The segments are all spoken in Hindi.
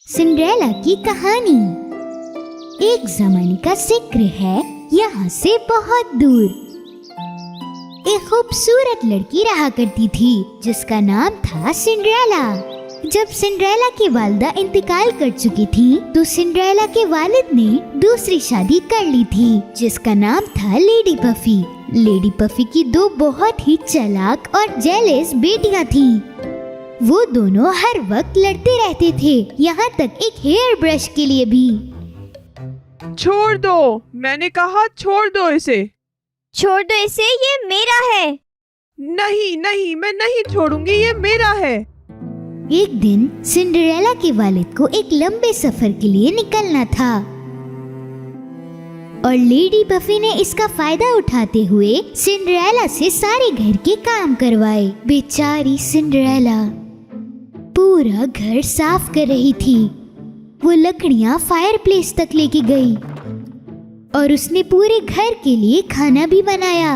सिंड्रेला की कहानी। एक जमाने का जिक्र है यहाँ से बहुत दूर। एक खूबसूरत लड़की रहा करती थी जिसका नाम था सिंड्रेला। जब सिंड्रेला की वालिदा इंतकाल कर चुकी थी तो सिंड्रेला के वालिद ने दूसरी शादी कर ली थी जिसका नाम था लेडी पफी। लेडी पफी की दो बहुत ही चालाक और जेलस बेटियां थीं। वो दोनों हर वक्त लड़ते रहते थे, यहाँ तक एक हेयर ब्रश के लिए भी। छोड़ दो, मैंने कहा छोड़ दो इसे। छोड़ दो इसे, ये मेरा है। नहीं नहीं, मैं नहीं छोड़ूंगी, ये मेरा है। एक दिन सिंड्रेला के वालिद को एक लंबे सफर के लिए निकलना था और लेडी पफी ने इसका फायदा उठाते हुए सिंड्रेला से सारे घर के काम करवाए। बेचारी सिंड्रेला पूरा घर साफ कर रही थी। वो लकड़ियां फायरप्लेस तक लेके गई और उसने पूरे घर के लिए खाना भी बनाया।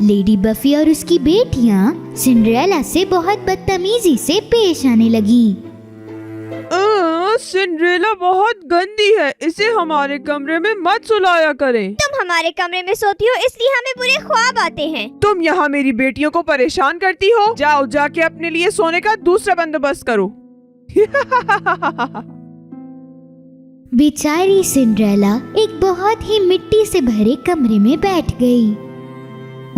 लेडी बफी और उसकी बेटियां सिंड्रेला से बहुत बदतमीजी से पेश आने लगी। सिंड्रेला बहुत गंदी है, इसे हमारे कमरे में मत सुलाया करें। तुम हमारे कमरे में सोती हो इसलिए हमें बुरे ख्वाब आते हैं। तुम यहाँ मेरी बेटियों को परेशान करती हो। जाओ जाके अपने लिए सोने का दूसरा बंदोबस्त करो। बेचारी सिंड्रेला एक बहुत ही मिट्टी से भरे कमरे में बैठ गई।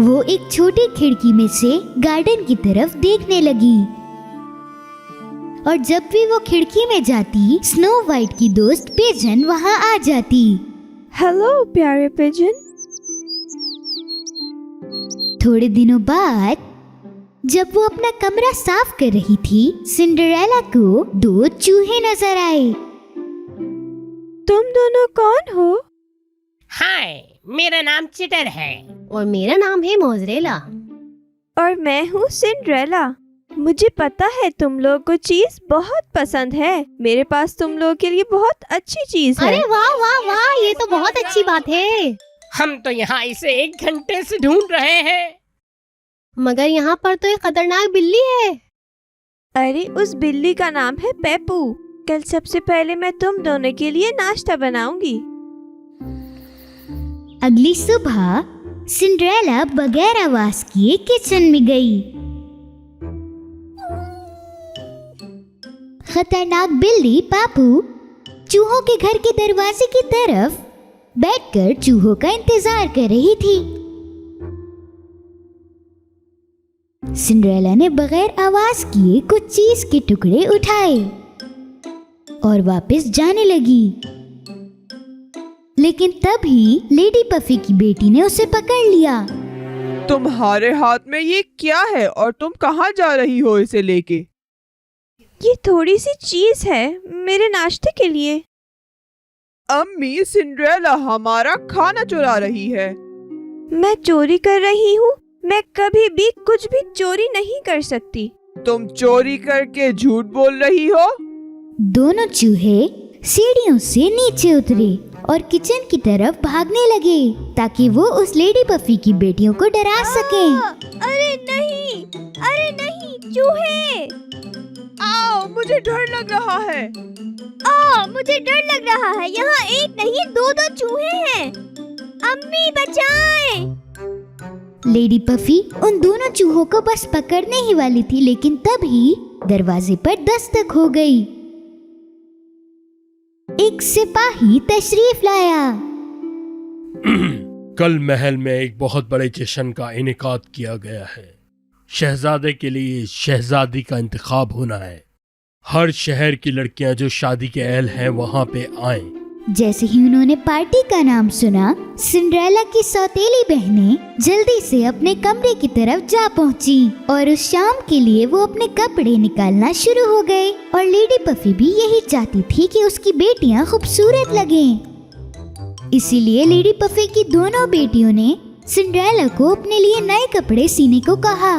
वो एक छोटी खिड़की में से गार्डन की तरफ देखने लगी और जब भी वो खिड़की में जाती स्नो वाइट की दोस्त पिजन वहाँ आ जाती। हेलो प्यारे पिजन। थोड़े दिनों बाद जब वो अपना कमरा साफ कर रही थी सिंड्रेला को दो चूहे नजर आए। तुम दोनों कौन हो? हाय, मेरा नाम चिटर है। और मेरा नाम है मोज़रेला। और मैं हूँ सिंड्रेला। मुझे पता है तुम लोगों को चीज बहुत पसंद है। मेरे पास तुम लोगों के लिए बहुत अच्छी चीज है। अरे वाह वाह वाह, ये तो बहुत अच्छी बात है। हम तो यहाँ इसे 1 घंटे से ढूंढ रहे हैं। मगर यहाँ पर तो एक खतरनाक बिल्ली है। अरे उस बिल्ली का नाम है पेपू। कल सबसे पहले मैं तुम दोनों के लिए नाश्ता बनाऊंगी। अगली सुबह सिंड्रेला बगैर आवाज किए किचन में गई। खतरनाक बिल्ली पापू चूहों के घर के दरवाजे की तरफ बैठकर चूहों का इंतजार कर रही थी। सिंड्रेला ने बगैर आवाज किए कुछ चीज के टुकड़े उठाए और वापस जाने लगी। लेकिन तभी लेडी पफी की बेटी ने उसे पकड़ लिया। तुम्हारे हाथ में ये क्या है और तुम कहाँ जा रही हो इसे लेके? ये थोड़ी सी चीज है मेरे नाश्ते के लिए। अम्मी, सिंड्रेला हमारा खाना चुरा रही है। मैं चोरी कर रही हूँ? मैं कभी भी कुछ भी चोरी नहीं कर सकती। तुम चोरी करके झूठ बोल रही हो। दोनों चूहे सीढ़ियों से नीचे उतरे और किचन की तरफ भागने लगे ताकि वो उस लेडी पफी की बेटियों को डरा सकें। अरे नहीं चूहे। आओ, मुझे डर लग रहा है। मुझे डर लग रहा है। यहाँ एक नहीं दो चूहे हैं। अम्मी बचाएं। लेडी पफी उन दोनों चूहों को बस पकड़ने ही वाली थी, लेकिन तभी दरवाजे पर दस्तक हो गई। एक सिपाही तशरीफ लाया। कल महल में एक बहुत बड़े जश्न का इनेकाद किया गया है। शहजादे के लिए शहजादी का इंतखाब होना है। हर शहर की लड़कियां जो शादी के अहल हैं वहां पे आएं। जैसे ही उन्होंने पार्टी का नाम सुना सिंड्रेला की सौतेली बहनें जल्दी से अपने कमरे की तरफ जा पहुंची और उस शाम के लिए वो अपने कपड़े निकालना शुरू हो गए। और लेडी पफी भी यही चाहती थी कि उसकी बेटियां खूबसूरत लगें। इसीलिए लेडी पफी की दोनों बेटियों ने सिंड्रेला को अपने लिए नए कपड़े सीने को कहा।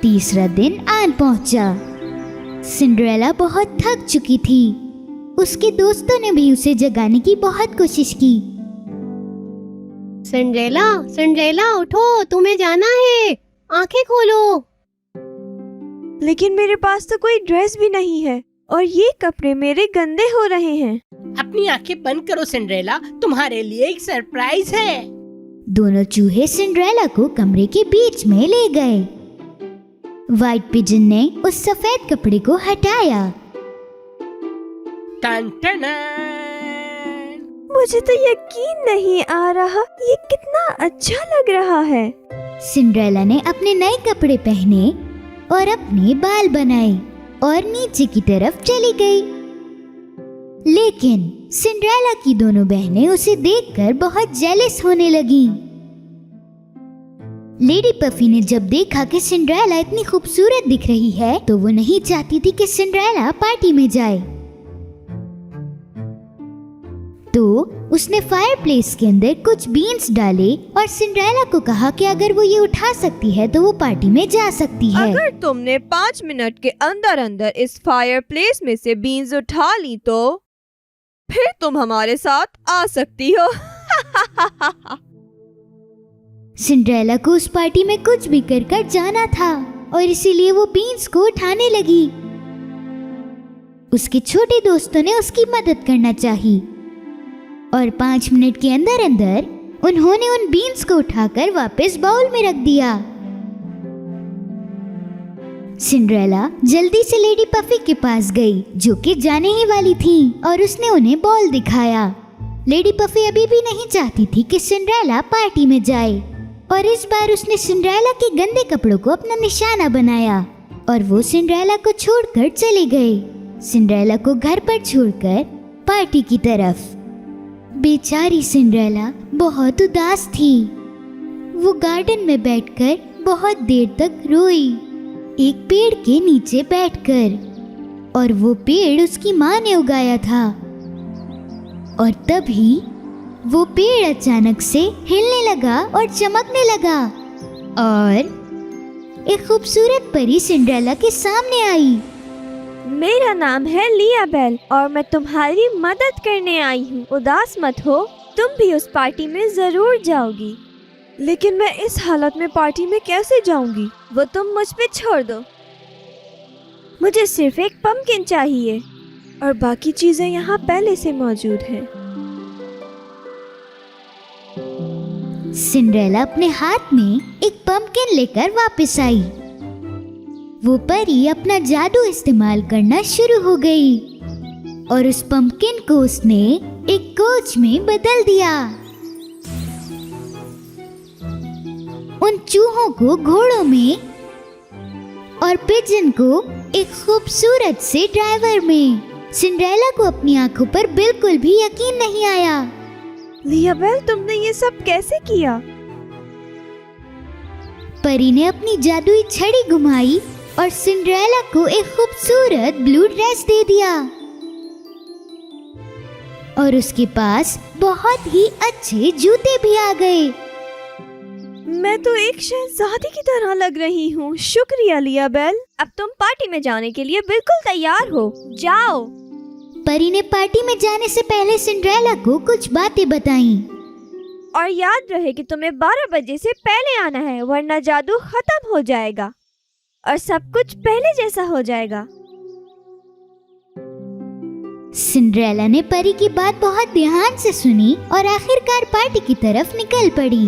तीसरा दिन आन पहुंचा। सिंड्रेला बहुत थक चुकी थी। उसके दोस्तों ने भी उसे जगाने की बहुत कोशिश की। सिंड्रेला उठो, तुम्हें जाना है, आंखें खोलो। लेकिन मेरे पास तो कोई ड्रेस भी नहीं है और ये कपड़े मेरे गंदे हो रहे हैं। अपनी आंखें बंद करो सिंड्रेला, तुम्हारे लिए एक सरप्राइज है। दोनों चूहे सिंड्रेला को कमरे के बीच में ले गए। व्हाइट पिजन ने उस सफेद कपड़े को हटाया। टन टन। मुझे तो यकीन नहीं आ रहा, ये कितना अच्छा लग रहा है। सिंड्रेला ने अपने नए कपड़े पहने और अपने बाल बनाए और नीचे की तरफ चली गई। लेकिन सिंड्रेला की दोनों बहनें उसे देखकर बहुत जेलस होने लगीं। लेडी पफी ने जब देखा कि सिंड्रेला इतनी खूबसूरत दिख रही है तो वो नहीं चाहती थी कि सिंड्रेला पार्टी में जाए, तो उसने फायरप्लेस के अंदर कुछ बीन्स डाले और सिंड्रेला को कहा कि अगर वो ये उठा सकती है तो वो पार्टी में जा सकती है। अगर तुमने 5 मिनट के अंदर अंदर इस फायरप्लेस में से बीन्स उठा ली तो फिर तुम हमारे साथ आ सकती हो। सिंड्रेला को उस पार्टी में कुछ भी कर जाना था और इसीलिए वो बीन्स को उठाने लगी। उसके छोटे दोस्तों ने उसकी मदद करना चाही और 5 मिनट के अंदर अंदर उन्होंने उन बीन्स को उठाकर वापस बाउल में रख दिया। सिंड्रेला जल्दी से लेडी पफी के पास गई जो कि जाने ही वाली थी और उसने उन्हें बॉल दिखाया। लेडी पफी अभी भी नहीं चाहती थी कि सिंड्रेला पार्टी में जाए और इस बार उसने सिंड्रेला के गंदे कपड़ों को अपना निशाना बनाया और वो सिंड्रेला को छोड़कर चले गए। सिंड्रेला को घर पर छोड़कर पार्टी की तरफ। बेचारी सिंड्रेला बहुत उदास थी। वो गार्डन में बैठकर बहुत देर तक रोई, एक पेड़ के नीचे बैठकर, और वो पेड़ उसकी माँ ने उगाया था। और तभी वो पेड़ अचानक से हिलने लगा और चमकने लगा और एक खूबसूरत परी सिंड्रेला के सामने आई। मेरा नाम है लियाबेल और मैं तुम्हारी मदद करने आई हूँ। उदास मत हो, तुम भी उस पार्टी में जरूर जाओगी। लेकिन मैं इस हालत में पार्टी में कैसे जाऊंगी? वो तुम मुझ पे छोड़ दो। मुझे सिर्फ एक पम्पकिन चाहिए और बाकी चीजें यहाँ पहले से मौजूद हैं। सिंड्रेला अपने हाथ में एक पम्पकिन लेकर वापस आई। वो परी अपना जादू इस्तेमाल करना शुरू हो गई और उस पम्पकिन को उसने एक कोच में बदल दिया। उन चूहों को घोड़ों में और पिजन को एक खूबसूरत से ड्राइवर में। सिंड्रेला को अपनी आंखों पर बिल्कुल भी यकीन नहीं आया। लियाबेल, तुमने ये सब कैसे किया? परी ने अपनी जादुई छड़ी घुमाई और सिंड्रेला को एक खूबसूरत ब्लू ड्रेस दे दिया और उसके पास बहुत ही अच्छे जूते भी आ गए। मैं तो एक शहजादी की तरह लग रही हूँ। शुक्रिया लियाबेल। अब तुम पार्टी में जाने के लिए बिल्कुल तैयार हो। जाओ। परी ने पार्टी में जाने से पहले सिंड्रेला को कुछ बातें बताईं। और याद रहे कि तुम्हें 12 बजे से पहले आना है, वरना जादू खत्म हो जाएगा और सब कुछ पहले जैसा हो जाएगा। सिंड्रेला ने परी की बात बहुत ध्यान से सुनी और आखिरकार पार्टी की तरफ निकल पड़ी।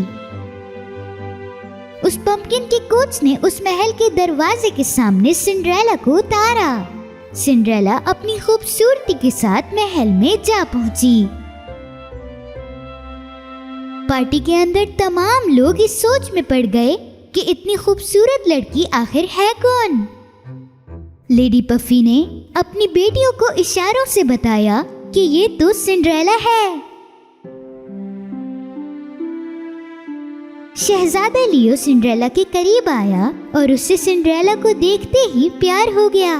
उस पंपकिन के कोच ने उस महल के दरवाजे के सामने सिंड्रेला को उतारा। सिंड्रेला अपनी खूबसूरती के साथ महल में जा पहुंची। पार्टी के अंदर तमाम लोग इस सोच में पड़ गए कि इतनी खूबसूरत लड़की आखिर है कौन। लेडी पफी ने अपनी बेटियों को इशारों से बताया कि ये तो सिंड्रेला है। शहजादा लियो सिंड्रेला के करीब आया और उससे सिंड्रेला को देखते ही प्यार हो गया।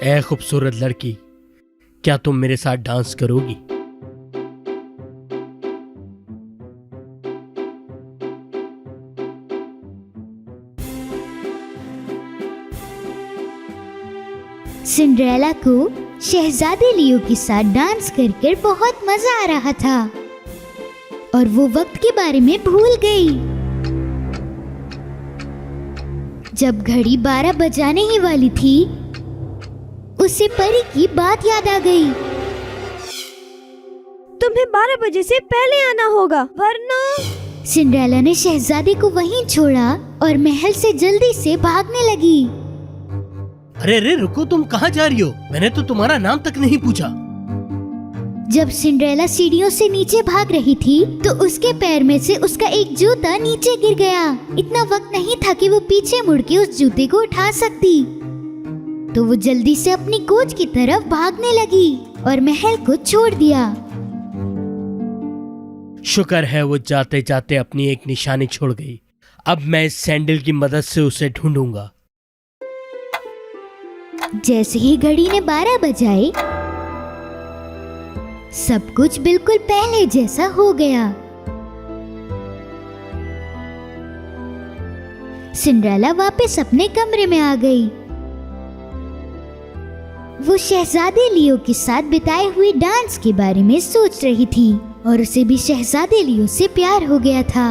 ऐ खूबसूरत लड़की, क्या तुम मेरे साथ डांस करोगी? सिंड्रेला को शहजादे लियो के साथ डांस कर बहुत मजा आ रहा था और वो वक्त के बारे में भूल गई। जब घड़ी 12 बजाने ही वाली थी, उसे परी की बात याद आ गई। तुम्हें 12 बजे से पहले आना होगा, वरना। सिंड्रेला ने शहजादे को वहीं छोड़ा और महल से जल्दी से भागने लगी। अरे अरे रुको, तुम कहाँ जा रही हो? मैंने तो तुम्हारा नाम तक नहीं पूछा। जब सिंड्रेला सीढ़ियों से नीचे भाग रही थी तो उसके पैर में से उसका एक जूता नीचे गिर गया। इतना वक्त नहीं था कि वो पीछे मुड़ के उस जूते को उठा सकती, तो वो जल्दी से अपनी कोच की तरफ भागने लगी और महल को छोड़ दिया। शुक्र है वो जाते जाते अपनी एक निशानी छोड़ गई। अब मैं इस सैंडल की मदद से उसे ढूंढूंगा। जैसे ही घड़ी ने 12 बजाए, सब कुछ बिल्कुल पहले जैसा हो गया। सिंड्रेला वापस अपने कमरे में आ गई। वो शहजादे लियो के साथ बिताए हुए डांस के बारे में सोच रही थी और उसे भी शहजादे लियो से प्यार हो गया था।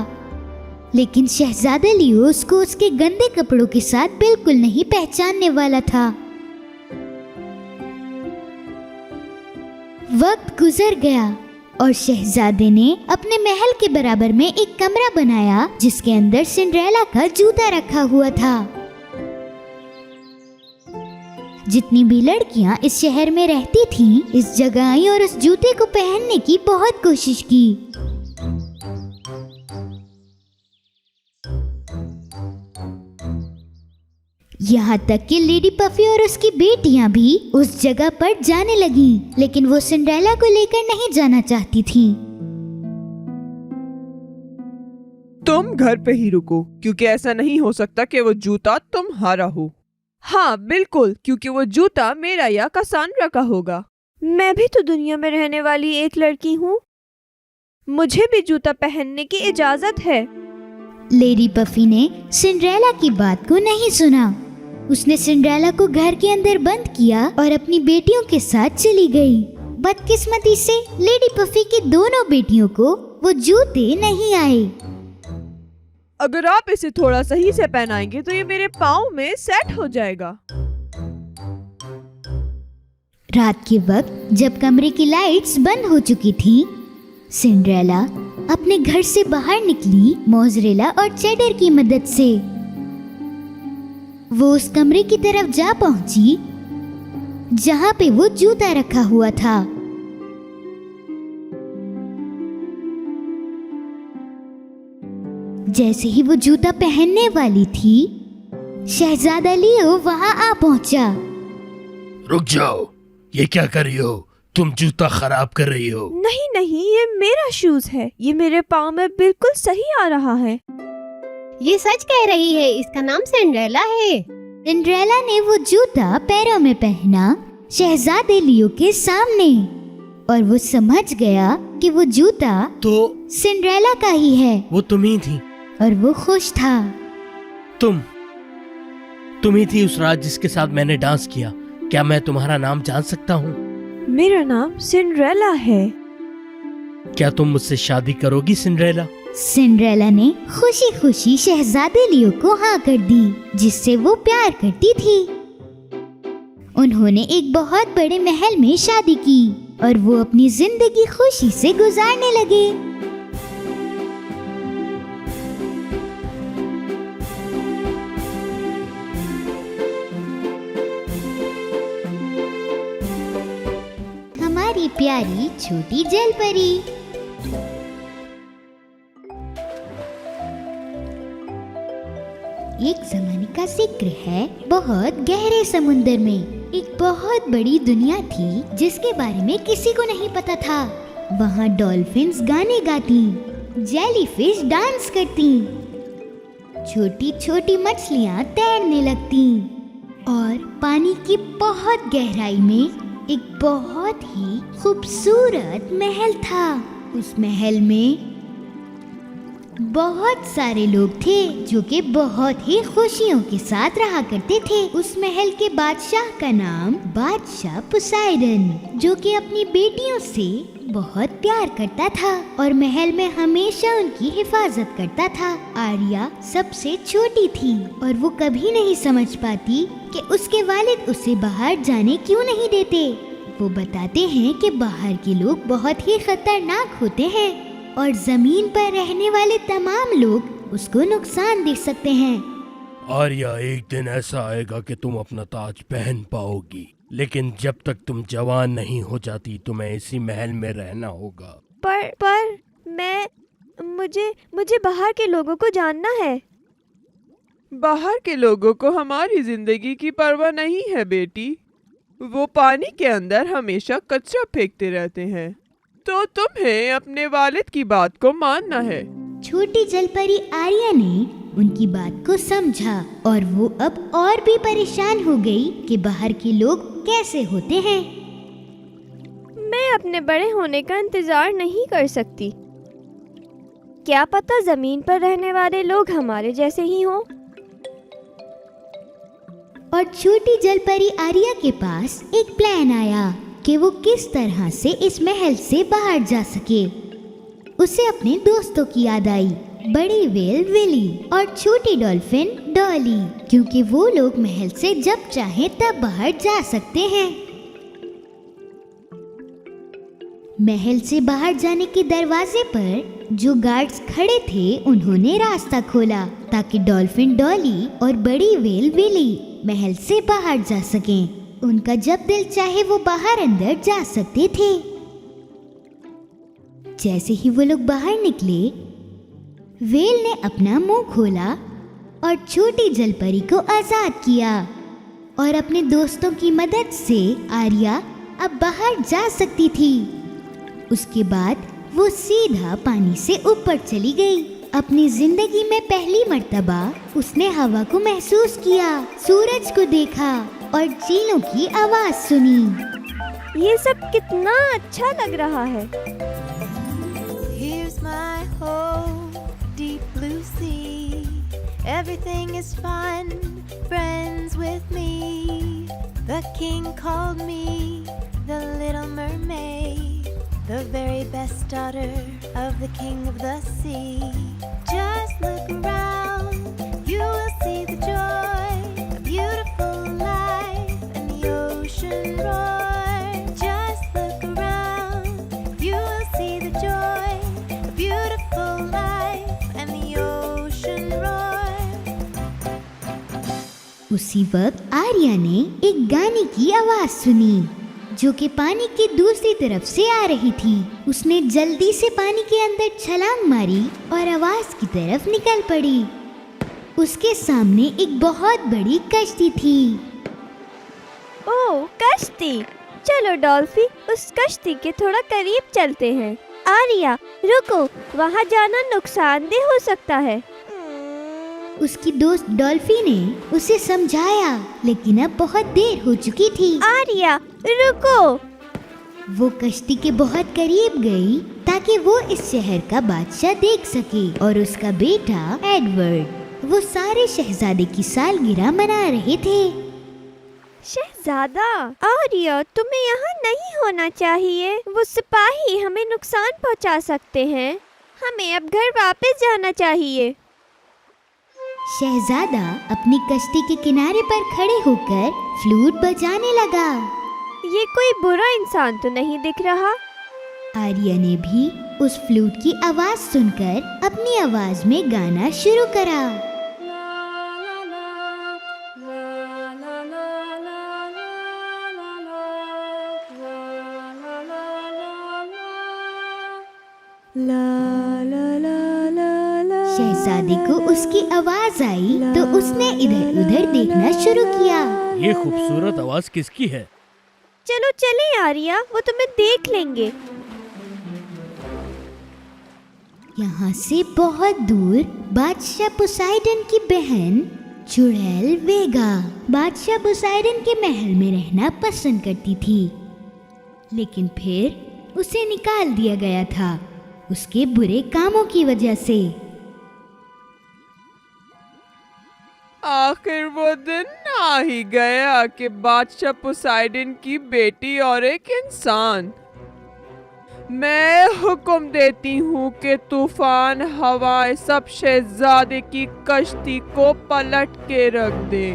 लेकिन शहजादा लियो उसको उसके गंदे कपड़ों के साथ बिल्कुल नहीं पहचानने वाला था। वक्त गुजर गया और शहजादे ने अपने महल के बराबर में एक कमरा बनाया जिसके अंदर सिंड्रेला का जूता रखा हुआ था। जितनी भी लड़कियां इस शहर में रहती थीं, इस जगह आई और उस जूते को पहनने की बहुत कोशिश की। यहाँ तक कि लेडी पफी और उसकी बेटियां भी उस जगह पर जाने लगीं, लेकिन वो सिंड्रेला को लेकर नहीं जाना चाहती थीं। तुम घर पे ही रुको, क्योंकि ऐसा नहीं हो सकता कि वो जूता तुम्हारा हो। हाँ बिल्कुल, क्योंकि वो जूता मेरा या कसांड्रा का होगा। मैं भी तो दुनिया में रहने वाली एक लड़की हूँ, मुझे भी जूता पहनने की इजाजत है। लेडी पफी ने सिंड्रेला की बात को नहीं सुना। उसने सिंड्रेला को घर के अंदर बंद किया और अपनी बेटियों के साथ चली गई। बदकिस्मती से लेडी पफी की दोनों बेटियों को वो जूते नहीं आए। अगर आप इसे थोड़ा सही से पहनाएंगे तो ये मेरे पाँव में सेट हो जाएगा। रात के वक्त जब कमरे की लाइट्स बंद हो चुकी थी, सिंड्रेला अपने घर से बाहर निकली मोज़रेला और चेडर की मदद से। वो उस कमरे की तरफ जा पहुंची जहां पे वो जूता रखा हुआ था। जैसे ही वो जूता पहनने वाली थी, शहजादा लियो वहां आ पहुंचा। रुक जाओ, ये क्या कर रही हो? तुम जूता खराब कर रही हो। नहीं नहीं, ये मेरा शूज है, ये मेरे पाँव में बिल्कुल सही आ रहा है। ये सच कह रही है, इसका नाम सिंड्रेला है। सिंड्रेला ने वो जूता पैरों में पहना शहजादे लियो के सामने और वो समझ गया कि वो जूता तो सिंड्रेला का ही है वो तुम ही थी। और वो खुश था। तुम ही थी उस रात जिसके साथ मैंने डांस किया। क्या मैं तुम्हारा नाम जान सकता हूँ? मेरा नाम सिंड्रेला है। क्या तुम मुझसे शादी करोगी सिंड्रेला? सिंड्रेला ने खुशी खुशी शहजादे लियो को हाँ कर दी, जिससे वो प्यार करती थी। उन्होंने एक बहुत बड़े महल में शादी की और वो अपनी जिंदगी खुशी से गुजारने लगे। हमारी प्यारी छोटी जलपरी। एक जमाने का जिक्र है, बहुत गहरे समुंदर में एक बहुत बड़ी दुनिया थी जिसके बारे में किसी को नहीं पता था। वहाँ डॉल्फिन्स गाने गाती, जेलीफिश डांस करती, छोटी छोटी मछलियाँ तैरने लगती और पानी की बहुत गहराई में एक बहुत ही खूबसूरत महल था। उस महल में बहुत सारे लोग थे जो कि बहुत ही खुशियों के साथ रहा करते थे। उस महल के बादशाह का नाम बादशाह पोसाइडन, जो कि अपनी बेटियों से बहुत प्यार करता था और महल में हमेशा उनकी हिफाजत करता था। आर्या सबसे छोटी थी और वो कभी नहीं समझ पाती कि उसके वालिद उसे बाहर जाने क्यों नहीं देते। वो बताते हैं कि बाहर के लोग बहुत ही खतरनाक होते हैं और जमीन पर रहने वाले तमाम लोग उसको नुकसान दे सकते हैं। आर्या, एक दिन ऐसा आएगा कि तुम अपना ताज पहन पाओगी, लेकिन जब तक तुम जवान नहीं हो जाती तुम्हें इसी महल में रहना होगा। पर मुझे बाहर के लोगों को जानना है। बाहर के लोगों को हमारी जिंदगी की परवाह नहीं है बेटी। वो पानी के अंदर हमेशा कचरा फेंकते रहते हैं, तो तुम्हें अपने वालिद की बात को मानना है। छोटी जलपरी आर्या ने उनकी बात को समझा और वो अब और भी परेशान हो गई कि बाहर के लोग कैसे होते हैं। मैं अपने बड़े होने का इंतजार नहीं कर सकती। क्या पता जमीन पर रहने वाले लोग हमारे जैसे ही हों। और छोटी जलपरी आर्या के पास एक प्लान आया कि वो किस तरह से इस महल से बाहर जा सके। उसे अपने दोस्तों की याद आई, बड़ी व्हेल विली और छोटी डॉल्फिन डॉली, क्योंकि वो लोग महल से जब चाहे तब बाहर जा सकते हैं। महल से बाहर जाने के दरवाजे पर जो गार्ड्स खड़े थे उन्होंने रास्ता खोला ताकि डॉल्फिन डॉली और बड़ी व्हेल विली महल से बाहर जा सकें। उनका जब दिल चाहे वो बाहर अंदर जा सकते थे। जैसे ही वो लोग बाहर निकले, व्हेल ने अपना मुंह खोला और छोटी जलपरी को आजाद किया और अपने दोस्तों की मदद से आर्या अब बाहर जा सकती थी। उसके बाद वो सीधा पानी से ऊपर चली गई। अपनी जिंदगी में पहली मर्तबा उसने हवा को महसूस किया, सूरज को देखा और चीलों की आवाज सुनी। ये सब कितना अच्छा लग रहा है। Here's my home, deep blue sea. Everything is fun, friends with me. The king called me the little mermaid, the very best daughter of the king of the sea. Just look around, you will see the joy, a beautiful life and the ocean roar. Just look around, you will see the joy, a beautiful life and the ocean roar. उसी वक्त आर्या ने एक गाने की आवाज सुनी जो कि पानी के दूसरी तरफ से आ रही थी। उसने जल्दी से पानी के अंदर छलांग मारी और आवाज की तरफ निकल पड़ी। उसके सामने एक बहुत बड़ी कश्ती थी। ओह, कश्ती! चलो डॉल्फी, उस कश्ती के थोड़ा करीब चलते हैं। आर्या, रुको, वहाँ जाना नुकसानदेह हो सकता है। उसकी दोस्त डॉल्फी ने उसे समझाया, लेकिन अब बहुत देर हो चुकी थी। आर्या, रुको! वो कश्ती के बहुत करीब गई ताकि वो इस शहर का बादशाह देख सके और उसका बेटा एडवर्ड। वो सारे शहजादे की सालगिरह मना रहे थे। शहजादा, आर्या, तुम्हें यहाँ नहीं होना चाहिए। वो सिपाही हमें नुकसान पहुँचा सकते हैं। हमें अब घर वापस जाना चाहिए। शहजादा अपनी कश्ती के किनारे पर खड़े होकर फ्लूट बजाने लगा। ये कोई बुरा इंसान तो नहीं दिख रहा। आर्या ने भी उस फ्लूट की आवाज सुनकर अपनी आवाज में गाना शुरू करा। शहजादे को उसकी आवाज आई तो उसने इधर उधर देखना शुरू किया। ये खूबसूरत आवाज किसकी है? चलो चले आर्या, वो तुम्हें देख लेंगे। यहाँ से बहुत दूर बादशाह पोसाइडन की बहन चुड़ैल वेगा बादशाह पोसाइडन के महल में रहना पसंद करती थी, लेकिन फिर उसे निकाल दिया गया था उसके बुरे कामों की वजह से। आखिर वो दिन आ ही गया कि बादशाह पोसाइडन की बेटी और एक इंसान मैं हुक्म देती हूँ कि तूफान हवाएं सब शहजादे की कश्ती को पलट के रख दे।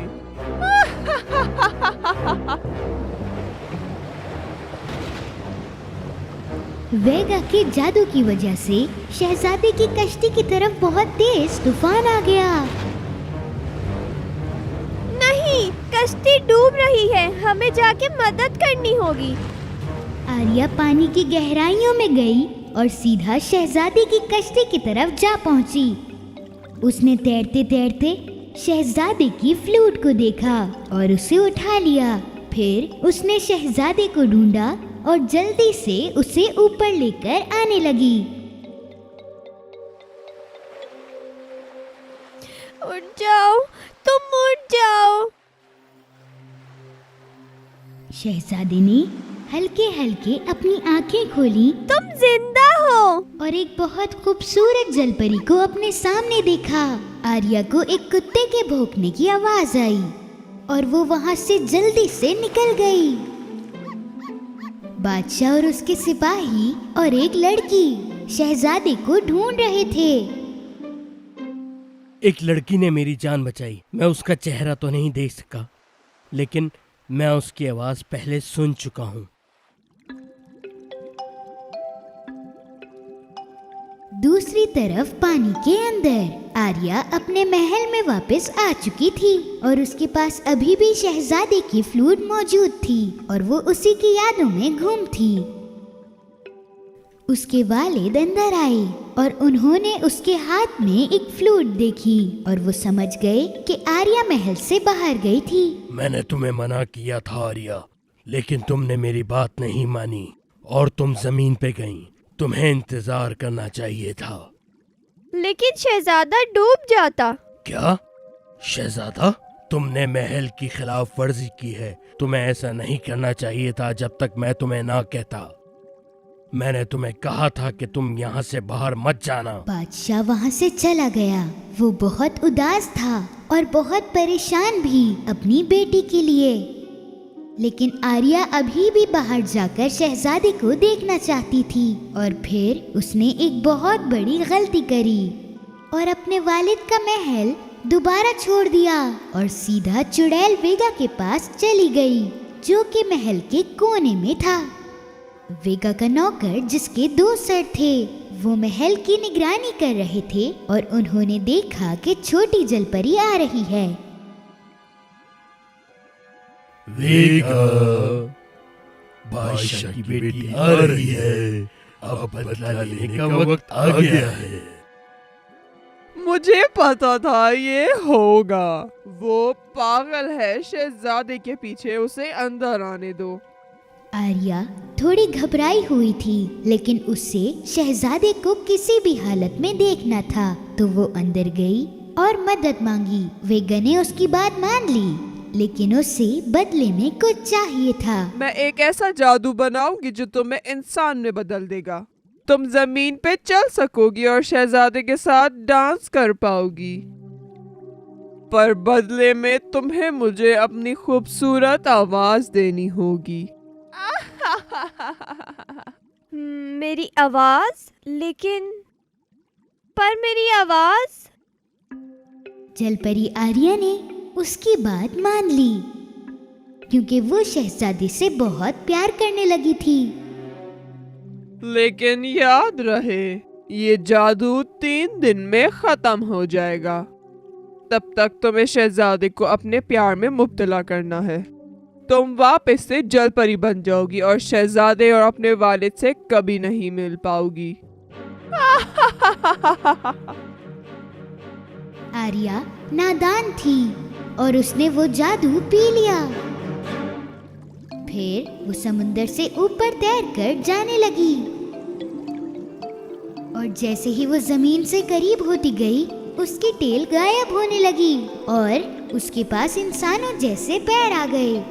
वेगा के जादू की वजह से शहजादे की कश्ती की तरफ बहुत तेज तूफान आ गया। नहीं, कश्ती डूब रही है, हमें जाके मदद करनी होगी। आर्या पानी की गहराइयों में गई और सीधा शहजादे की कश्ती की तरफ जा पहुंची। उसने तैरते तैरते शहजादे की फ्लूट को देखा और उसे उठा लिया। फिर उसने शहजादे को ढूंढा और जल्दी से उसे ऊपर लेकर आने लगी। उठ जाओ, तुम उठ जाओ। शहजादे ने हल्के हल्के अपनी आंखें खोली तुम जिंदा हो। और एक बहुत खूबसूरत जलपरी को अपने सामने देखा। आर्या को एक कुत्ते के भौंकने की आवाज आई और वो वहां से जल्दी से निकल गई। बादशाह और उसके सिपाही और एक लड़की शहजादे को ढूंढ रहे थे। एक लड़की ने मेरी जान बचाई। मैं उसका चेहरा तो नहीं देख सका, लेकिन मैं उसकी आवाज पहले सुन चुका हूँ। दूसरी तरफ पानी के अंदर आर्या अपने महल में वापस आ चुकी थी और उसके पास अभी भी शहजादे की फ्लूट मौजूद थी और वो उसी की यादों में घूम थी। उसके वालिद अंदर आए और उन्होंने उसके हाथ में एक फ्लूट देखी और वो समझ गए कि आर्या महल से बाहर गई थी। मैंने तुम्हें मना किया था आर्या, लेकिन तुमने मेरी बात नहीं मानी और तुम जमीन पे गईं। तुम्हें इंतजार करना चाहिए था। लेकिन शहजादा डूब जाता। क्या? शहजादा? तुमने महल की खिलाफ वर्जी की है। तुम्हें ऐसा नहीं करना चाहिए था जब तक मैं तुम्हें ना कहता। मैंने तुम्हें कहा था कि तुम यहाँ से बाहर मत जाना। बादशाह वहाँ से चला गया। वो बहुत उदास था और बहुत परेशान भी अपनी बेटी के लिए। लेकिन आर्या अभी भी बाहर जाकर शहजादे को देखना चाहती थी और फिर उसने एक बहुत बड़ी गलती करी और अपने वालिद का महल दोबारा छोड़ दिया और सीधा चुड़ैल वेगा के पास चली गई, जो कि महल के कोने में था। वेगा का नौकर, जिसके 2 सर थे, वो महल की निगरानी कर रहे थे और उन्होंने देखा कि छोटी जलपरी आ रही है। वेगा, बादशाह की बेटी आ रही है। अब बदला लेने का वक्त आ गया है। मुझे पता था ये होगा। वो पागल है, शहजादे के पीछे, उसे अंदर आने दो। आर्या थोड़ी घबराई हुई थी, लेकिन उसे शहजादे को किसी भी हालत में देखना था, तो वो अंदर गई और मदद मांगी। वेगा ने उसकी बात मान ली, लेकिन उसे बदले में कुछ चाहिए था। मैं एक ऐसा जादू बनाऊंगी जो तुम्हें इंसान में बदल देगा। तुम जमीन पे चल सकोगी और शहजादे के साथ डांस कर पाओगी, पर बदले में तुम्हें मुझे अपनी खूबसूरत आवाज देनी होगी। मेरी आवाज? लेकिन पर मेरी आवाज? जलपरी आर्या ने उसकी बात मान ली, क्योंकि वो शहजादे से बहुत प्यार करने लगी थी। लेकिन याद रहे, ये जादू 3 दिन में खत्म हो जाएगा। तब तक तुम्हें शहजादे को अपने प्यार में मुब्तला करना है। तुम वापस से जलपरी बन जाओगी और शहजादे और अपने वालिद से कभी नहीं मिल पाओगी। आर्या नादान थी और उसने वो जादू पी लिया। फिर वो समुंदर से ऊपर तैरकर जाने लगी और जैसे ही वो जमीन से करीब होती गई, उसकी टेल गायब होने लगी और उसके पास इंसानों जैसे पैर आ गए।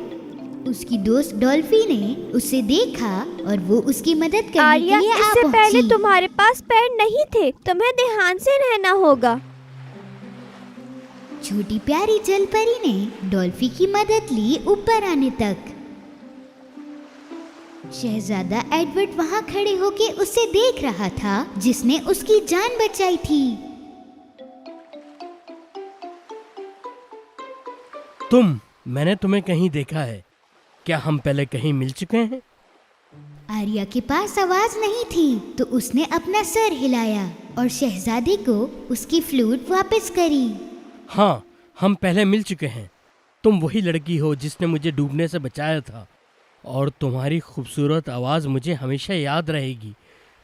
उसकी दोस्त डॉल्फी ने उसे देखा और वो उसकी मदद करने आर्या, के लिए आ इससे पहले पहुंची। तुम्हारे पास पैर नहीं थे, तुम्हें ध्यान से रहना होगा। छोटी प्यारी जलपरी ने डॉल्फी की मदद ली ऊपर आने तक। शहजादा एडवर्ड वहाँ खड़े होके उसे देख रहा था जिसने उसकी जान बचाई थी। मैंने तुम्हें कहीं देखा है। क्या हम पहले कहीं मिल चुके हैं? आर्या के पास आवाज नहीं थी तो उसने अपना सर हिलाया और शहजादे को उसकी फ्लूट वापस करी। हाँ, हम पहले मिल चुके हैं। तुम वही लड़की हो जिसने मुझे डूबने से बचाया था और तुम्हारी खूबसूरत आवाज मुझे हमेशा याद रहेगी।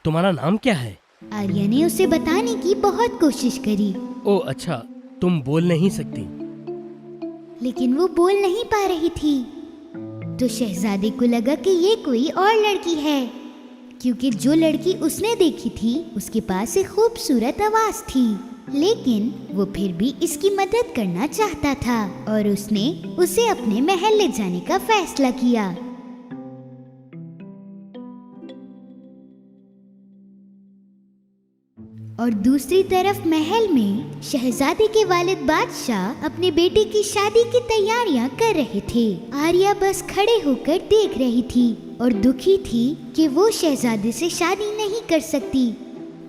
तुम्हारा नाम क्या है? आर्या ने उसे बताने की बहुत कोशिश करी। ओ अच्छा, तुम बोल नहीं सकती। लेकिन वो बोल नहीं पा रही थी। तो शहजादे को लगा कि ये कोई और लड़की है, क्योंकि जो लड़की उसने देखी थी उसके पास एक खूबसूरत आवाज थी। लेकिन वो फिर भी इसकी मदद करना चाहता था और उसने उसे अपने महल ले जाने का फैसला किया। और दूसरी तरफ महल में शहजादे के वालिद बादशाह अपने बेटे की शादी की तैयारियां कर रहे थे। आर्या बस खड़े होकर देख रही थी और दुखी थी कि वो शहजादे से शादी नहीं कर सकती।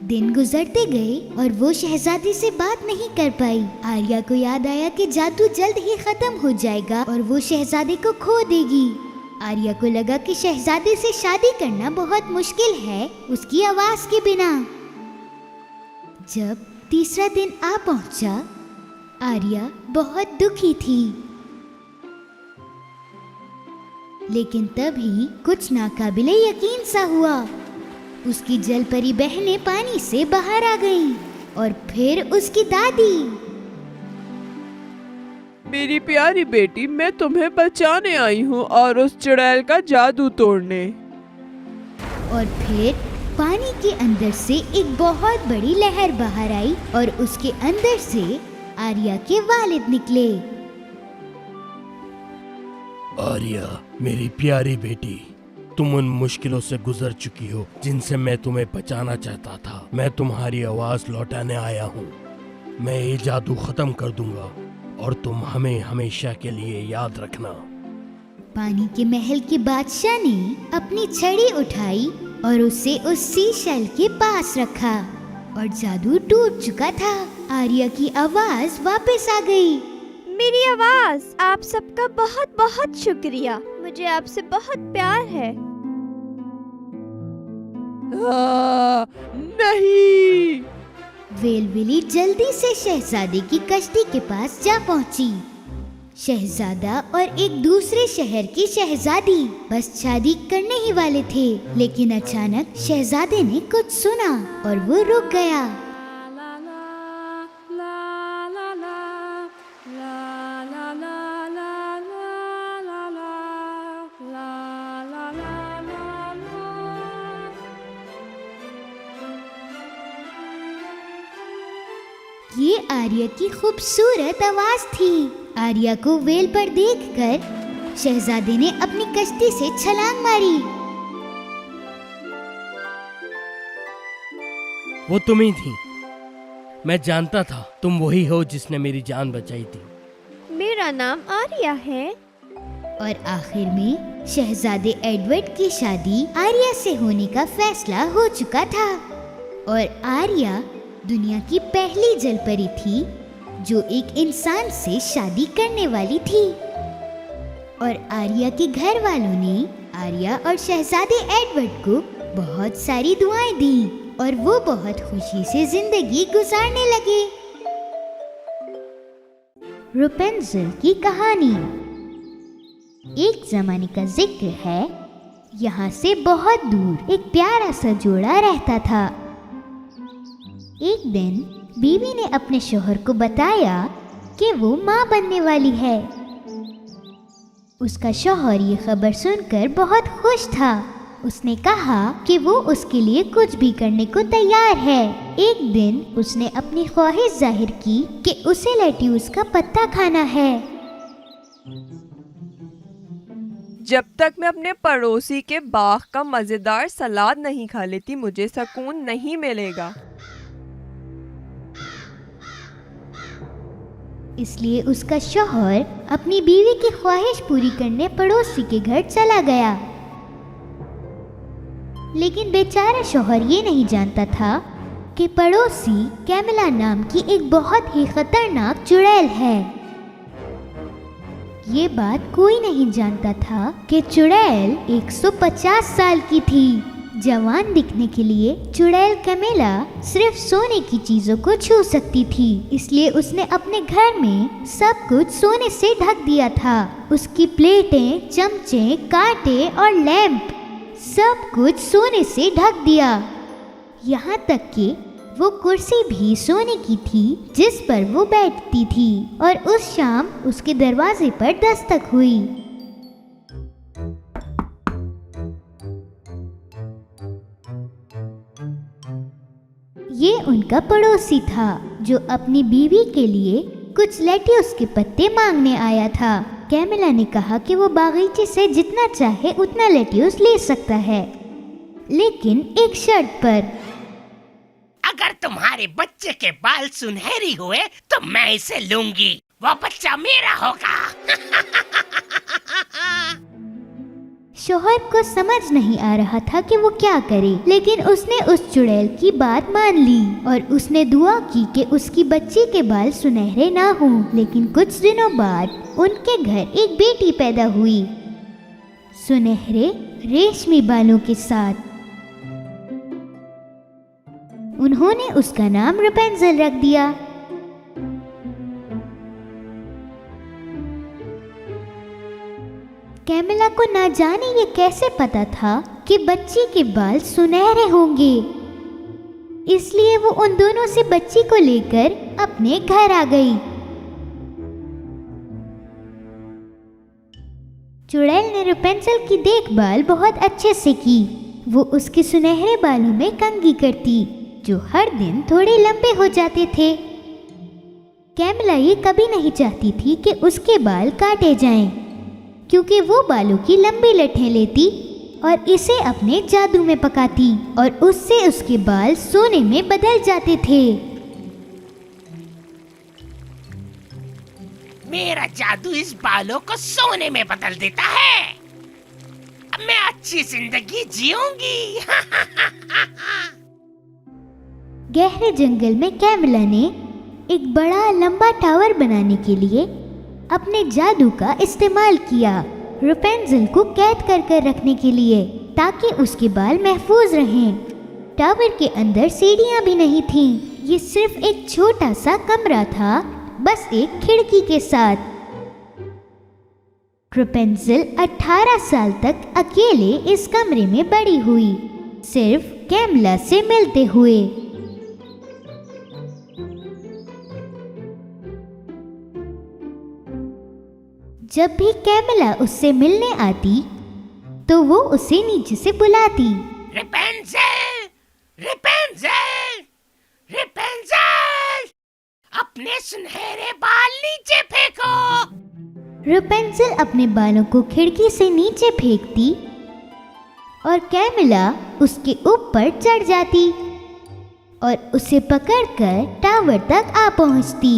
दिन गुजरते गए और वो शहजादे से बात नहीं कर पाई। आर्या को याद आया कि जादू जल्द ही खत्म हो जाएगा और वो शहजादे को खो देगी। आर्या को लगा कि शहजादे से शादी करना बहुत मुश्किल है उसकी आवाज के बिना। जब तीसरा दिन आ पहुंचा, आर्या बहुत दुखी थी। लेकिन तभी कुछ नाकाबिले यकीन सा हुआ। उसकी जलपरी बहनें पानी से बाहर आ गईं और फिर उसकी दादी। मेरी प्यारी बेटी, मैं तुम्हें बचाने आई हूँ और उस चुड़ैल का जादू तोड़ने। और फिर पानी के अंदर से एक बहुत बड़ी लहर बाहर आई और उसके अंदर से आर्या के वालिद निकले। आर्या, मेरी प्यारी बेटी, तुम उन मुश्किलों से गुजर चुकी हो जिनसे मैं तुम्हें बचाना चाहता था। मैं तुम्हारी आवाज लौटाने आया हूँ। मैं ये जादू खत्म कर दूंगा और तुम हमें हमेशा के लिए याद रखना। पानी के महल के बादशाह ने अपनी छड़ी उठाई और उसे उस सीशेल के पास रखा और जादू टूट चुका था। आर्या की आवाज वापस आ गई। मेरी आवाज। आप सबका बहुत बहुत शुक्रिया। मुझे आपसे बहुत प्यार है। नहीं। वेलविली जल्दी से शहजादे की कश्ती के पास जा पहुंची। शहजादा और एक दूसरे शहर की शहजादी बस शादी करने ही वाले थे, लेकिन अचानक शहजादे ने कुछ सुना और वो रुक गया। ये आर्या की खूबसूरत आवाज थी। आर्या को वेल पर देखकर शहजादे ने अपनी कश्ती से छलांग मारी। वो तुम ही थी। मैं जानता था तुम वही हो जिसने मेरी जान बचाई थी। मेरा नाम आर्या है। और आखिर में शहजादे एडवर्ड की शादी आर्या से होने का फैसला हो चुका था और आर्या दुनिया की पहली जलपरी थी जो एक इंसान से शादी करने वाली थी। और आर्या के घर वालों ने आर्या और शहजादे एडवर्ड को बहुत सारी दुआएं दी और वो बहुत खुशी से जिंदगी गुजारने लगे। रपुंज़ेल की कहानी। एक जमाने का जिक्र है। यहाँ से बहुत दूर एक प्यारा सा जोड़ा रहता था। एक दिन बीवी ने अपने शौहर को बताया कि वो माँ बनने वाली है। उसका शौहर ये खबर सुनकर बहुत खुश था। उसने कहा कि वो उसके लिए कुछ भी करने को तैयार है। एक दिन उसने अपनी ख्वाहिश जाहिर की कि उसे लेट्यूस का पत्ता खाना है। जब तक मैं अपने पड़ोसी के बाग का मजेदार सलाद नहीं खा लेती, मुझे सुकून नहीं मिलेगा। इसलिए उसका शौहर अपनी बीवी की ख्वाहिश पूरी करने पड़ोसी के घर चला गया। लेकिन बेचारा शौहर ये नहीं जानता था कि पड़ोसी कैमिला नाम की एक बहुत ही खतरनाक चुड़ैल है। ये बात कोई नहीं जानता था कि चुड़ैल 150 साल की थी। जवान दिखने के लिए चुड़ैल कैमिला सिर्फ सोने की चीजों को छू सकती थी, इसलिए उसने अपने घर में सब कुछ सोने से ढक दिया था। उसकी प्लेटें, चमचे, कांटे और लैंप सब कुछ सोने से ढक दिया। यहाँ तक कि वो कुर्सी भी सोने की थी जिस पर वो बैठती थी। और उस शाम उसके दरवाजे पर दस्तक हुई। ये उनका पड़ोसी था जो अपनी बीवी के लिए कुछ लेट्यूस के पत्ते मांगने आया था। कैमिला ने कहा कि वो बागीचे से जितना चाहे उतना लेट्यूस ले सकता है, लेकिन एक शर्त पर। अगर तुम्हारे बच्चे के बाल सुनहरी हुए तो मैं इसे लूंगी, वो बच्चा मेरा होगा। शौहर को समझ नहीं आ रहा था कि वो क्या करे, लेकिन उसने उस चुड़ैल की बात मान ली और उसने दुआ की कि उसकी बच्ची के बाल सुनहरे ना हों। लेकिन कुछ दिनों बाद उनके घर एक बेटी पैदा हुई, सुनहरे रेशमी बालों के साथ। उन्होंने उसका नाम रपेंजल रख दिया। कैमिला को ना जाने ये कैसे पता था कि बच्ची के बाल सुनहरे होंगे, इसलिए वो उन दोनों से बच्ची को लेकर अपने घर आ गई। चुड़ैल ने रपेंजल की देखभाल बहुत अच्छे से की। वो उसके सुनहरे बालों में कंघी करती जो हर दिन थोड़े लंबे हो जाते थे। कैमिला ये कभी नहीं चाहती थी कि उसके बाल काटे जाएं, क्योंकि वो बालों की लंबी लठें लेती और इसे अपने जादू में पकाती और उससे उसके बाल सोने में बदल जाते थे। मेरा जादू इस बालों को सोने में बदल देता है। अब मैं अच्छी जिंदगी जीऊंगी। गहरे जंगल में कैमिला ने एक बड़ा लंबा टावर बनाने के लिए अपने जादू का इस्तेमाल किया, रपेंजल को कैद कर रखने के लिए, ताकि उसके बाल महफूज रहें। टावर के अंदर सीढ़ियां भी नहीं थीं। ये सिर्फ एक छोटा सा कमरा था, बस एक खिड़की के साथ। रपेंजल 18 साल तक अकेले इस कमरे में बड़ी हुई, सिर्फ कैमिला से मिलते हुए। जब भी कैमिला उससे मिलने आती तो वो उसे नीचे से बुलाती, रपेंजल, रपेंजल, रपेंजल, अपने सुनहरे बाल नीचे फेंको। रपेंजल अपने बालों को खिड़की से नीचे फेंकती और कैमिला उसके ऊपर चढ़ जाती और उसे पकड़कर टावर तक आ पहुंचती।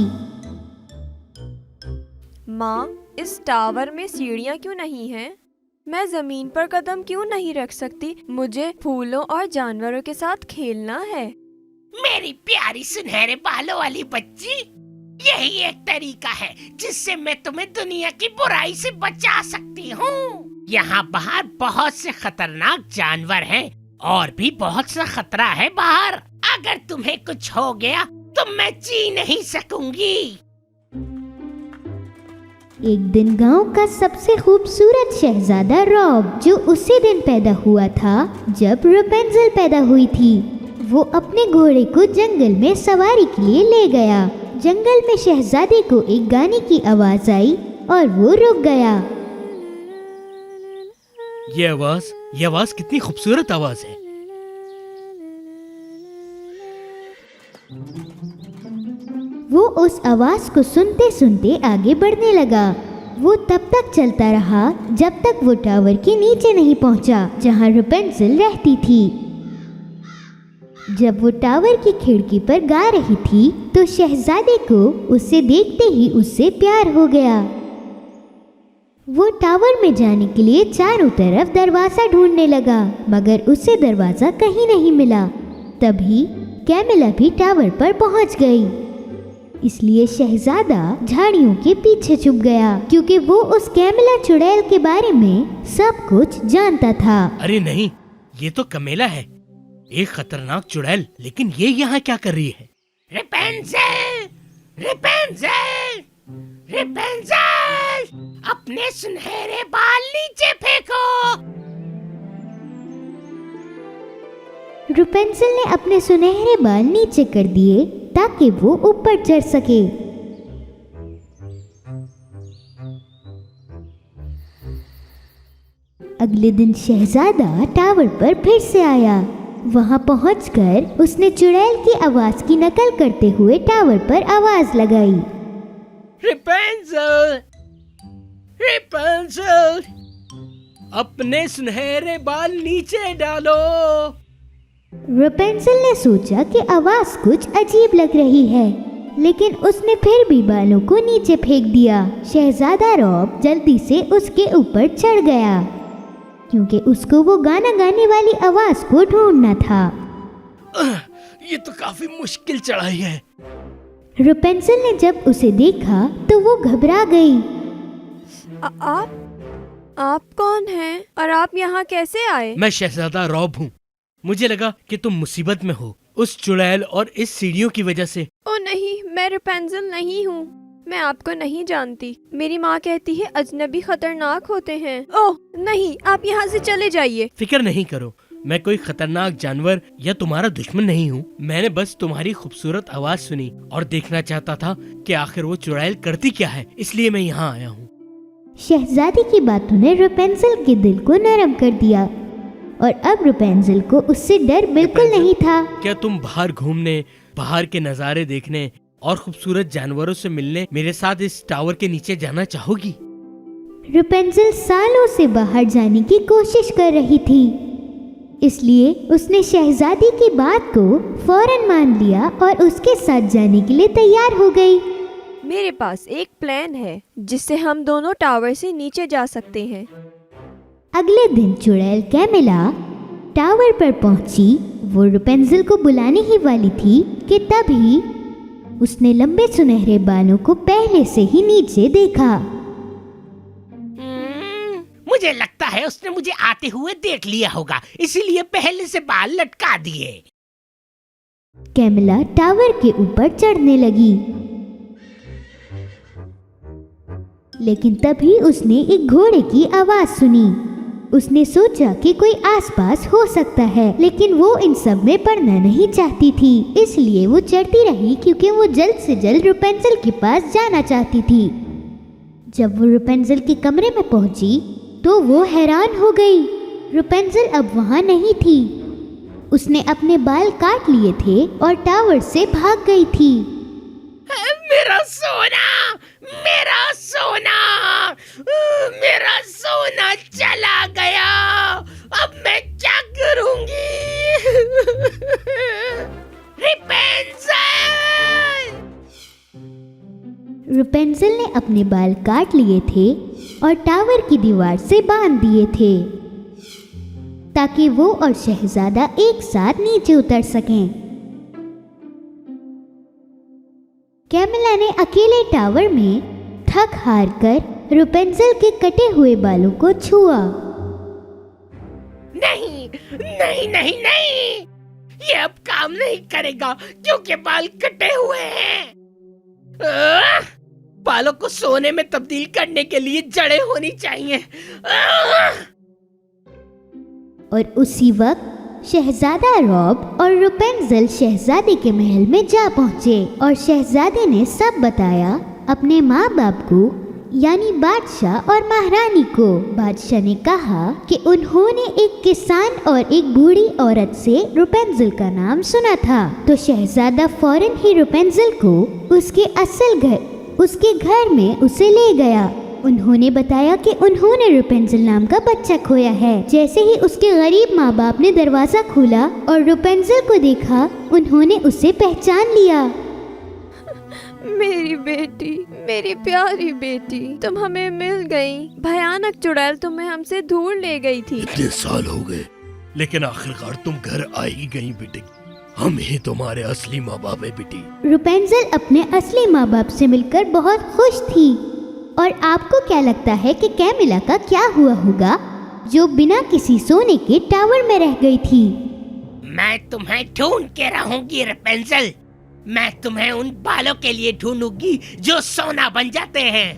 माँ, इस टावर में सीढ़ियाँ क्यों नहीं हैं? मैं जमीन पर कदम क्यों नहीं रख सकती? मुझे फूलों और जानवरों के साथ खेलना है। मेरी प्यारी सुनहरे बालों वाली बच्ची, यही एक तरीका है जिससे मैं तुम्हें दुनिया की बुराई से बचा सकती हूँ। यहाँ बाहर बहुत से खतरनाक जानवर हैं और भी बहुत सा खतरा है बाहर। अगर तुम्हें कुछ हो गया तो मैं जी नहीं सकूंगी। एक दिन गांव का सबसे खूबसूरत शहजादा रॉब, जो उसी दिन पैदा हुआ था जब रपेंजल पैदा हुई थी, वो अपने घोड़े को जंगल में सवारी के लिए ले गया। जंगल में शहजादे को एक गाने की आवाज आई और वो रुक गया। ये आवाज कितनी खूबसूरत आवाज है। वो उस आवाज को सुनते सुनते आगे बढ़ने लगा। वो तब तक चलता रहा जब तक वो टावर के नीचे नहीं पहुंचा जहां रपेंजल रहती थी। जब वो टावर की खिड़की पर गा रही थी तो शहजादे को उसे देखते ही उससे प्यार हो गया। वो टावर में जाने के लिए चारों तरफ दरवाजा ढूंढने लगा, मगर उसे दरवाजा कहीं नहीं मिला। तभी कैमिला भी टावर पर पहुंच गई। इसलिए शहजादा झाड़ियों के पीछे छुप गया, क्योंकि वो उस कैमिला चुड़ैल के बारे में सब कुछ जानता था। अरे नहीं, ये तो कमेला है, एक खतरनाक चुड़ैल। लेकिन ये यहाँ क्या कर रही है? रेपेंजल, रेपेंजल, रेपेंजल, अपने सुनहरे बाल नीचे फेंको। रेपेंजल ने अपने सुनहरे बाल नीचे कर दिए ताकि वो ऊपर चढ़ सके। अगले दिन शहजादा टावर पर फिर से आया। वहां पहुंचकर उसने चुड़ैल की आवाज की नकल करते हुए टावर पर आवाज लगाई। रेपेंजल, रेपेंजल, अपने सुनहरे बाल नीचे डालो। रेपेंजल ने सोचा कि आवाज कुछ अजीब लग रही है, लेकिन उसने फिर भी बालों को नीचे फेंक दिया। शहजादा रॉब जल्दी से उसके ऊपर चढ़ गया, क्योंकि उसको वो गाना गाने वाली आवाज को ढूंढना था। ये तो काफी मुश्किल चढ़ाई है। रेपेंजल ने जब उसे देखा तो वो घबरा गई। आप कौन हैं और आप यहाँ कैसे आए? मैं शहजादा रॉब हूँ। मुझे लगा कि तुम मुसीबत में हो, उस चुड़ैल और इस सीढ़ियों की वजह से। ओ नहीं, मैं रेपेंजल नहीं हूँ। मैं आपको नहीं जानती। मेरी माँ कहती है अजनबी खतरनाक होते हैं। ओह नहीं, आप यहाँ से चले जाइए। फिक्र नहीं करो, मैं कोई खतरनाक जानवर या तुम्हारा दुश्मन नहीं हूँ। मैंने बस तुम्हारी खूबसूरत आवाज सुनी और देखना चाहता था कि आखिर वो चुड़ैल करती क्या है, इसलिए मैं यहाँ आया हूँ। शहजादी की बातों ने रेपेंजल के दिल को नरम कर दिया और अब रेपेंजल को उससे डर बिल्कुल नहीं था। क्या तुम बाहर घूमने, बाहर के नज़ारे देखने और खूबसूरत जानवरों से मिलने मेरे साथ इस टावर के नीचे जाना चाहोगी? रेपेंजल सालों से बाहर जाने की कोशिश कर रही थी, इसलिए उसने शहजादी की बात को फौरन मान लिया और उसके साथ जाने के लिए तैयार हो गई। मेरे पास एक प्लान है जिससे हम दोनों टावर से नीचे जा सकते हैं। अगले दिन चुड़ैल कैमिला टावर पर पहुंची। वो रेपेंजल को बुलाने ही वाली थी कि तभी उसने लंबे सुनहरे बालों को पहले से ही नीचे देखा। मुझे लगता है उसने मुझे आते हुए देख लिया होगा, इसीलिए पहले से बाल लटका दिए। कैमिला टावर के ऊपर चढ़ने लगी, लेकिन तभी उसने एक घोड़े की आवाज सुनी। उसने सोचा कि कोई आसपास हो सकता है, लेकिन वो इन सब में पड़ना नहीं चाहती थी, इसलिए वो चढ़ती रही क्योंकि वो जल्द से जल्द रेपेंजल के पास जाना चाहती थी। जब वो रेपेंजल के कमरे में पहुंची तो वो हैरान हो गई। रेपेंजल अब वहां नहीं थी। उसने अपने बाल काट लिए थे और टावर से भाग गई थी। मेरा सोना, मेरा सोना, मेरा सोना चला गया। अब मैं क्या करूंगी? रेपेंजल! रेपेंजल ने अपने बाल काट लिए थे और टावर की दीवार से बांध दिए थे ताकि वो और शहजादा एक साथ नीचे उतर सकें। कैमिला ने अकेले टावर में थक हार कर रेपेंजल के कटे हुए बालों को छुआ। नहीं, नहीं, नहीं, नहीं, ये अब काम नहीं करेगा क्योंकि बाल कटे हुए हैं। बालों को सोने में तब्दील करने के लिए जड़ें होनी चाहिए। और उसी वक्त शहजादा रॉब और रेपेंजल शहजादे के महल में जा पहुंचे और शहजादे ने सब बताया अपने माँ बाप को, यानी बादशाह और महारानी को। बादशाह ने कहा कि उन्होंने एक किसान और एक बूढ़ी औरत से रेपेंजल का नाम सुना था, तो शहजादा फौरन ही रेपेंजल को उसके घर में उसे ले गया। उन्होंने बताया कि उन्होंने रेपेंजल नाम का बच्चा खोया है। जैसे ही उसके गरीब माँ बाप ने दरवाजा खोला और रेपेंजल को देखा, उन्होंने उसे पहचान लिया। मेरी बेटी, मेरी प्यारी बेटी, तुम हमें मिल गई। भयानक चुड़ैल तुम्हें हमसे दूर ले गई थी। इतने साल हो गए, लेकिन आखिरकार तुम घर आ ही गई बेटी। हम ही तुम्हारे असली माँ बाप है बेटी। रुपेंजल अपने असली माँ बाप से मिलकर बहुत खुश थी। और आपको क्या लगता है कि कैमिला का क्या हुआ होगा, जो बिना किसी सोने के टावर में रह गई थी? मैं तुम्हें ढूंढ के रहूंगी रेपेंजल। मैं तुम्हें उन बालों के लिए ढूंढूंगी जो सोना बन जाते हैं।